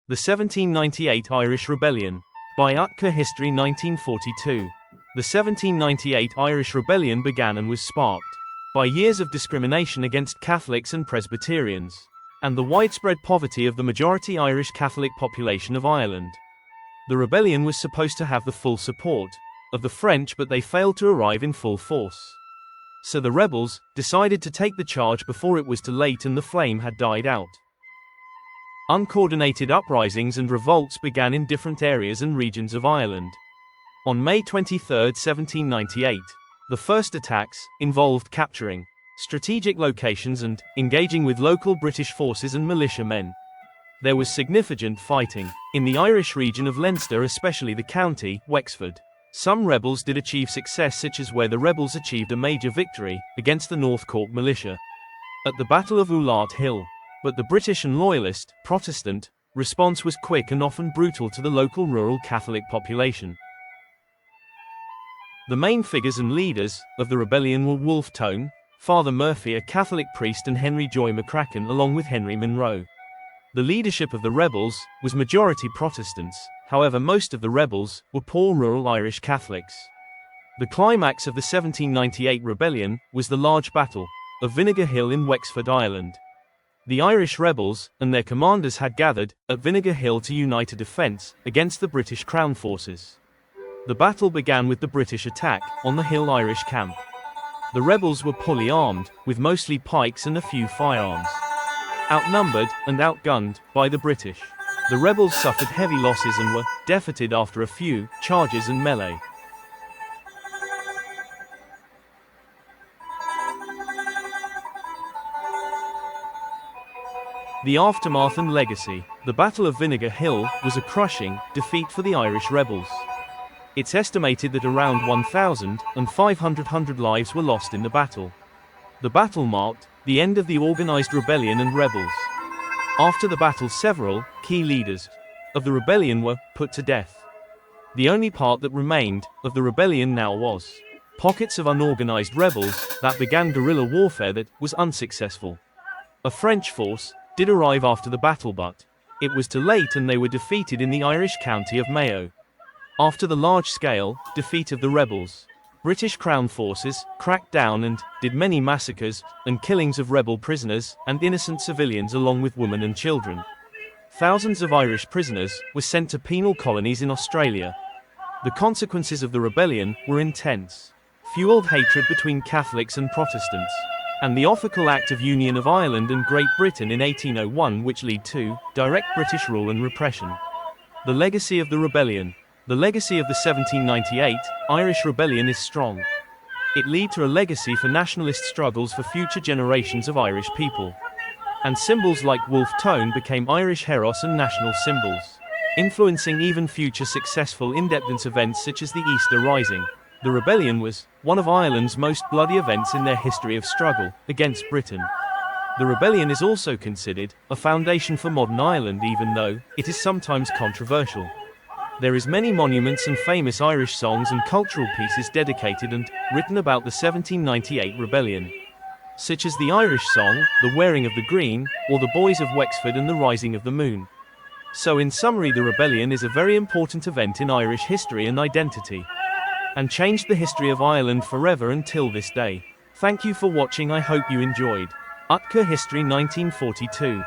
The 1798 Irish Rebellion. By Utka History 1942. The 1798 Irish Rebellion began and was sparked by years of discrimination against Catholics and Presbyterians, and the widespread poverty of the majority Irish Catholic population of Ireland. The rebellion was supposed to have the full support of the French, but they failed to arrive in full force. So the rebels decided to take the charge before it was too late and the flame had died out. Uncoordinated uprisings and revolts began in different areas and regions of Ireland. On May 23, 1798, the first attacks involved capturing strategic locations and engaging with local British forces and militiamen. There was significant fighting in the Irish region of Leinster, especially the county Wexford. Some rebels did achieve success, such as where the rebels achieved a major victory against the North Cork militia at the Battle of Ullart Hill. But the British and Loyalist, Protestant, response was quick and often brutal to the local rural Catholic population. The main figures and leaders of the rebellion were Wolfe Tone, Father Murphy, a Catholic priest, and Henry Joy McCracken, along with Henry Munro. The leadership of the rebels was majority Protestants, however most of the rebels were poor rural Irish Catholics. The climax of the 1798 rebellion was the large battle of Vinegar Hill in Wexford, Ireland. The Irish rebels and their commanders had gathered at Vinegar Hill to unite a defense against the British Crown forces. The battle began with the British attack on the Hill Irish camp. The rebels were poorly armed, with mostly pikes and a few firearms. Outnumbered and outgunned by the British, the rebels suffered heavy losses and were defeated after a few charges and melee. The aftermath and legacy. The Battle of Vinegar Hill was a crushing defeat for the Irish rebels. It's estimated that around 1,500 lives were lost in the battle. The battle marked the end of the organized rebellion and rebels. After the battle, several key leaders of the rebellion were put to death. The only part that remained of the rebellion now was pockets of unorganized rebels that began guerrilla warfare that was unsuccessful. A French force did arrive after the battle, but it was too late and they were defeated in the Irish county of Mayo. After the large-scale defeat of the rebels, British Crown forces cracked down and did many massacres and killings of rebel prisoners and innocent civilians, along with women and children. Thousands of Irish prisoners were sent to penal colonies in Australia. The consequences of the rebellion were intense, fueled hatred between Catholics and Protestants, and the Official Act of Union of Ireland and Great Britain in 1801, which led to direct British rule and repression. The legacy of the rebellion. The legacy of the 1798 Irish Rebellion is strong. It led to a legacy for nationalist struggles for future generations of Irish people. And symbols like Wolfe Tone became Irish heroes and national symbols, influencing even future successful independence events such as the Easter Rising. The rebellion was one of Ireland's most bloody events in their history of struggle against Britain. The rebellion is also considered a foundation for modern Ireland, even though it is sometimes controversial. There is many monuments and famous Irish songs and cultural pieces dedicated and written about the 1798 rebellion, such as the Irish song, The Wearing of the Green, or The Boys of Wexford and The Rising of the Moon. So in summary, the rebellion is a very important event in Irish history and identity, and changed the history of Ireland forever until this day. Thank you for watching. I hope you enjoyed Utka History 1942.